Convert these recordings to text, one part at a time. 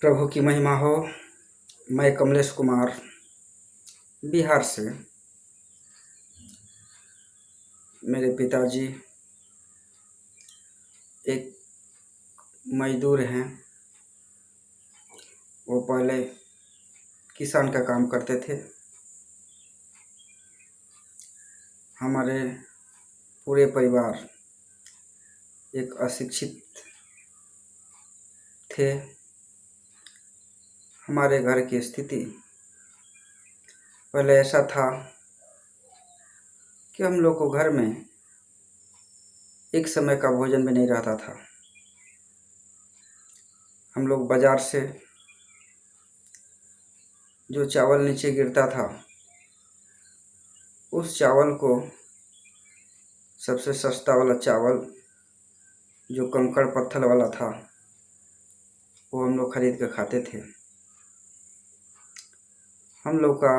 प्रभु की महिमा हो। मैं कमलेश कुमार बिहार से। मेरे पिताजी एक मजदूर हैं। वो पहले किसान का काम करते थे। हमारे पूरे परिवार एक अशिक्षित थे। हमारे घर की स्थिति पहले ऐसा था कि हम लोग को घर में एक समय का भोजन भी नहीं रहता था। हम लोग बाज़ार से जो चावल नीचे गिरता था, उस चावल को, सबसे सस्ता वाला चावल जो कंकड़ पत्थर वाला था, वो हम लोग खरीद कर खाते थे। हम लोग का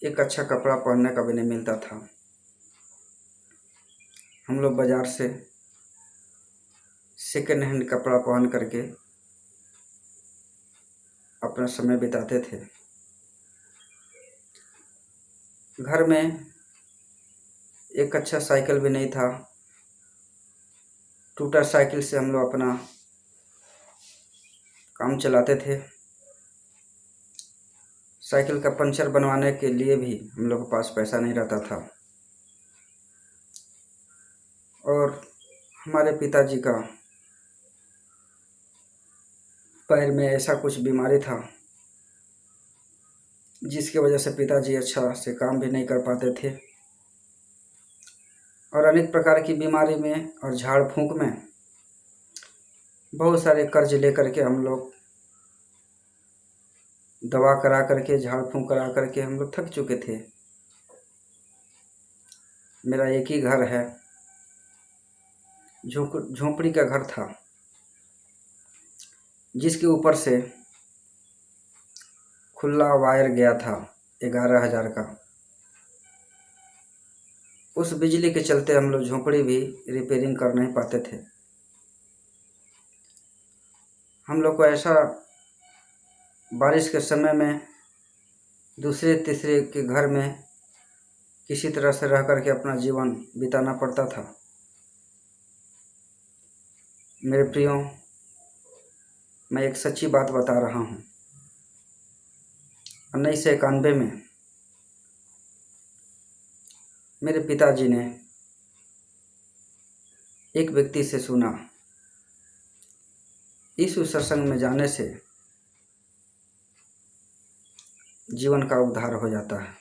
एक अच्छा कपड़ा पहनने का भी नहीं मिलता था। हम लोग बाज़ार से सेकेंड हैंड कपड़ा पहन करके अपना समय बिताते थे। घर में एक अच्छा साइकिल भी नहीं था। टूटा साइकिल से हम लोग अपना काम चलाते थे। साइकिल का पंचर बनवाने के लिए भी हम लोग के पास पैसा नहीं रहता था। और हमारे पिताजी का पैर में ऐसा कुछ बीमारी था जिसकी वजह से पिताजी अच्छा से काम भी नहीं कर पाते थे। और अनेक प्रकार की बीमारी में और झाड़ फूंक में बहुत सारे कर्ज लेकर के हम लोग दवा करा करके, झाड़ फूंक करा करके हम लोग थक चुके थे। मेरा एक ही घर है, झोंपड़ी का घर था, जिसके ऊपर से खुला वायर गया था 11,000 का। उस बिजली के चलते हम लोग झोंपड़ी भी रिपेयरिंग कर नहीं पाते थे। हम लोग को ऐसा बारिश के समय में दूसरे तीसरे के घर में किसी तरह से रह करके अपना जीवन बिताना पड़ता था। मेरे प्रियो, मैं एक सच्ची बात बता रहा हूँ। 1991 में मेरे पिताजी ने एक व्यक्ति से सुना, यीशु सत्संग में जाने से जीवन का उद्धार हो जाता है।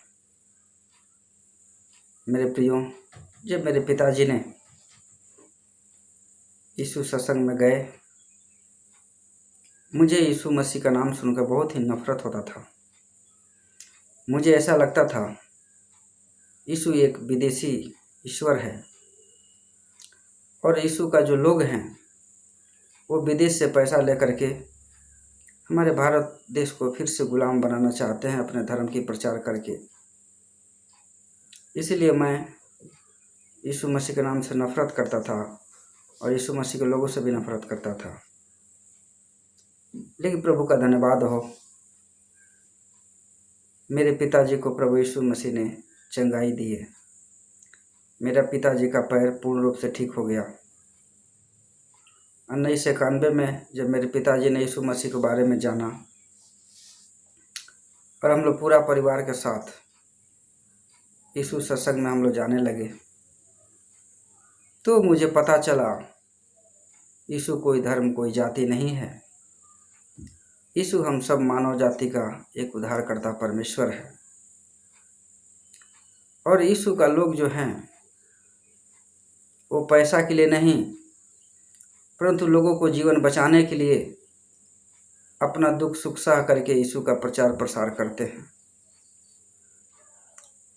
मेरे प्रियो, जब मेरे पिताजी ने यीशु सत्संग में गए, मुझे यीशु मसीह का नाम सुनकर बहुत ही नफरत होता था। मुझे ऐसा लगता था यीशु एक विदेशी ईश्वर है और यीशु का जो लोग हैं वो विदेश से पैसा लेकर के हमारे भारत देश को फिर से गुलाम बनाना चाहते हैं अपने धर्म की प्रचार करके। इसलिए मैं यीशु मसीह के नाम से नफरत करता था और यीशु मसीह के लोगों से भी नफरत करता था। लेकिन प्रभु का धन्यवाद हो, मेरे पिताजी को प्रभु यीशु मसीह ने चंगाई दी है। मेरा पिताजी का पैर पूर्ण रूप से ठीक हो गया। 1991 में जब मेरे पिताजी ने यीशु मसीह के बारे में जाना और हम लोग पूरा परिवार के साथ यीशु सत्संग में हम लोग जाने लगे, तो मुझे पता चला यीशु कोई धर्म, कोई जाति नहीं है। यीशु हम सब मानव जाति का एक उद्धारकर्ता परमेश्वर है। और यीशु का लोग जो हैं वो पैसा के लिए नहीं, परंतु लोगों को जीवन बचाने के लिए अपना दुख सुख सह करके यीशु का प्रचार प्रसार करते हैं।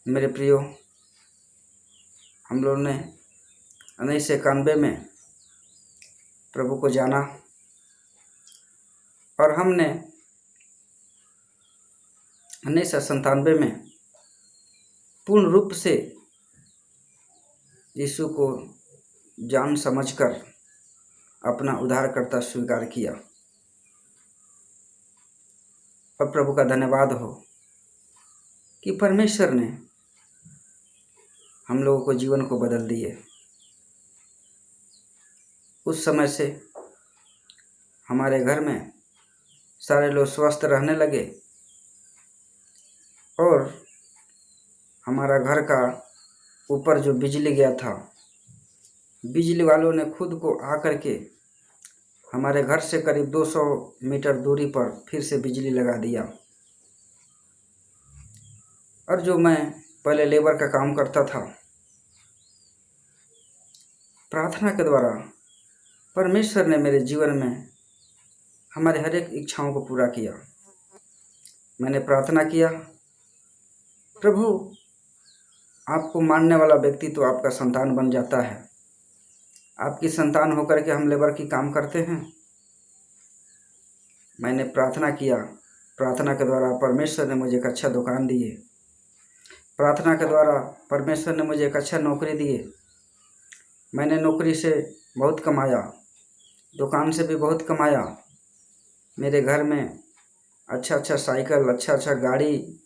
मेरे प्रियो, हम लोगों ने 1991 में प्रभु को जाना और हमने 1997 में पूर्ण रूप से यीशु को जान समझकर अपना उद्धारकर्ता स्वीकार किया। और प्रभु का धन्यवाद हो कि परमेश्वर ने हम लोगों को जीवन को बदल दिए। उस समय से हमारे घर में सारे लोग स्वस्थ रहने लगे और हमारा घर का ऊपर जो बिजली गया था, बिजली वालों ने खुद को आकर के हमारे घर से करीब 200 मीटर दूरी पर फिर से बिजली लगा दिया। और जो मैं पहले लेबर का काम करता था, प्रार्थना के द्वारा परमेश्वर ने मेरे जीवन में हमारे हर एक इच्छाओं को पूरा किया। मैंने प्रार्थना किया, प्रभु आपको मानने वाला व्यक्ति तो आपका संतान बन जाता है, आपकी संतान होकर के हम लेबर की काम करते हैं। मैंने प्रार्थना किया, प्रार्थना के द्वारा परमेश्वर ने मुझे एक अच्छा दुकान दिए, प्रार्थना के द्वारा परमेश्वर ने मुझे एक अच्छा नौकरी दिए। मैंने नौकरी से बहुत कमाया, दुकान से भी बहुत कमाया। मेरे घर में अच्छा अच्छा साइकिल, अच्छा अच्छा गाड़ी,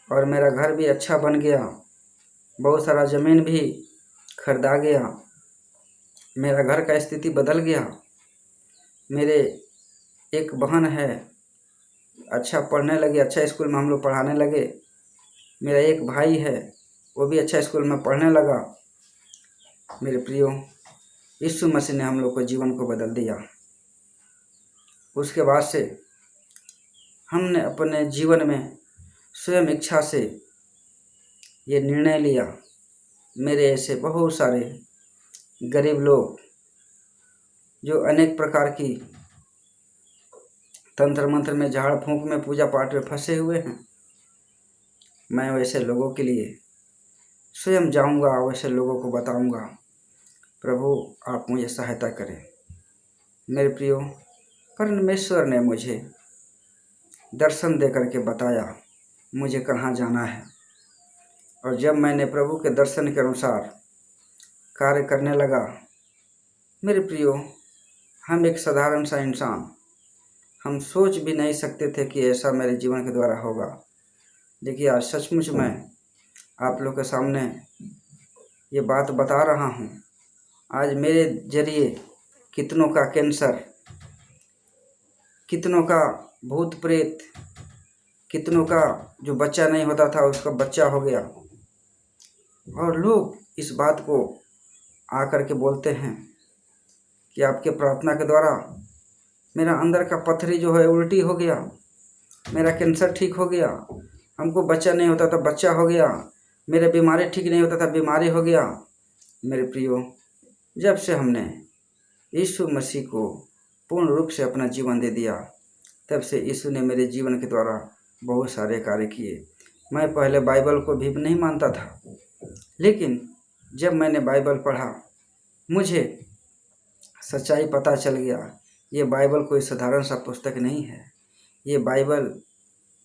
और मेरा घर भी अच्छा बन गया। बहुत सारा ज़मीन भी खरीदा गया। मेरा घर का स्थिति बदल गया। मेरे एक बहन है, अच्छा पढ़ने लगी, अच्छा स्कूल में हम लोग पढ़ाने लगे। मेरा एक भाई है, वो भी अच्छा स्कूल में पढ़ने लगा। मेरे प्रियो, यीशु मसीह ने हम लोग को जीवन को बदल दिया। उसके बाद से हमने अपने जीवन में स्वयं इच्छा से ये निर्णय लिया, मेरे ऐसे बहुत सारे गरीब लोग जो अनेक प्रकार की तंत्र मंत्र में, झाड़ फूंक में, पूजा पाठ में फंसे हुए हैं, मैं वैसे लोगों के लिए स्वयं जाऊंगा, वैसे लोगों को बताऊंगा, प्रभु आप मुझे सहायता करें। मेरे प्रियो, परमेश्वर ने मुझे दर्शन दे करके बताया मुझे कहाँ जाना है। और जब मैंने प्रभु के दर्शन के अनुसार कार्य करने लगा, मेरे प्रियो, हम एक साधारण सा इंसान, हम सोच भी नहीं सकते थे कि ऐसा मेरे जीवन के द्वारा होगा। देखिए, आज सचमुच मैं आप लोग के सामने ये बात बता रहा हूँ। आज मेरे जरिए कितनों का कैंसर, कितनों का भूत प्रेत, कितनों का जो बच्चा नहीं होता था उसका बच्चा हो गया। और लोग इस बात को आकर के बोलते हैं कि आपके प्रार्थना के द्वारा मेरा अंदर का पथरी जो है उल्टी हो गया, मेरा कैंसर ठीक हो गया, हमको बच्चा नहीं होता था बच्चा हो गया, मेरे बीमारी ठीक नहीं होता था बीमारी हो गया। मेरे प्रियो, जब से हमने यीशु मसीह को पूर्ण रूप से अपना जीवन दे दिया, तब से यीशु ने मेरे जीवन के द्वारा बहुत सारे कार्य किए। मैं पहले बाइबल को भी नहीं मानता था, लेकिन जब मैंने बाइबल पढ़ा, मुझे सच्चाई पता चल गया। ये बाइबल कोई साधारण सा पुस्तक नहीं है, ये बाइबल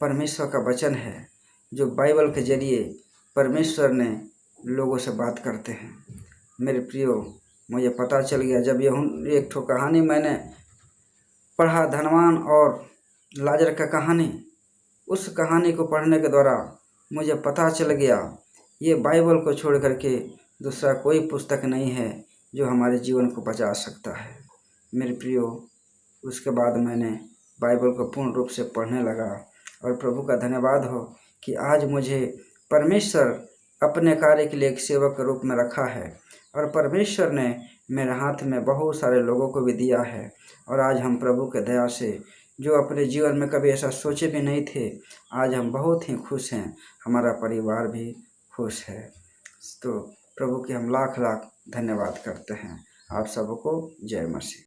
परमेश्वर का वचन है, जो बाइबल के जरिए परमेश्वर ने लोगों से बात करते हैं। मेरे प्रियो, मुझे पता चल गया जब ये एक ठो कहानी मैंने पढ़ा, धनवान और लाजर का कहानी। उस कहानी को पढ़ने के द्वारा मुझे पता चल गया ये बाइबल को छोड़ करके दूसरा कोई पुस्तक नहीं है जो हमारे जीवन को बचा सकता है। मेरे प्रियो, उसके बाद मैंने बाइबल को पूर्ण रूप से पढ़ने लगा और प्रभु का धन्यवाद हो कि आज मुझे परमेश्वर अपने कार्य के लिए एक सेवक के रूप में रखा है और परमेश्वर ने मेरे हाथ में बहुत सारे लोगों को भी दिया है। और आज हम प्रभु के दया से, जो अपने जीवन में कभी ऐसा सोचे भी नहीं थे, आज हम बहुत ही खुश हैं, हमारा परिवार भी खुश है। तो प्रभु के हम लाख लाख धन्यवाद करते हैं। आप सबको जय मसीह।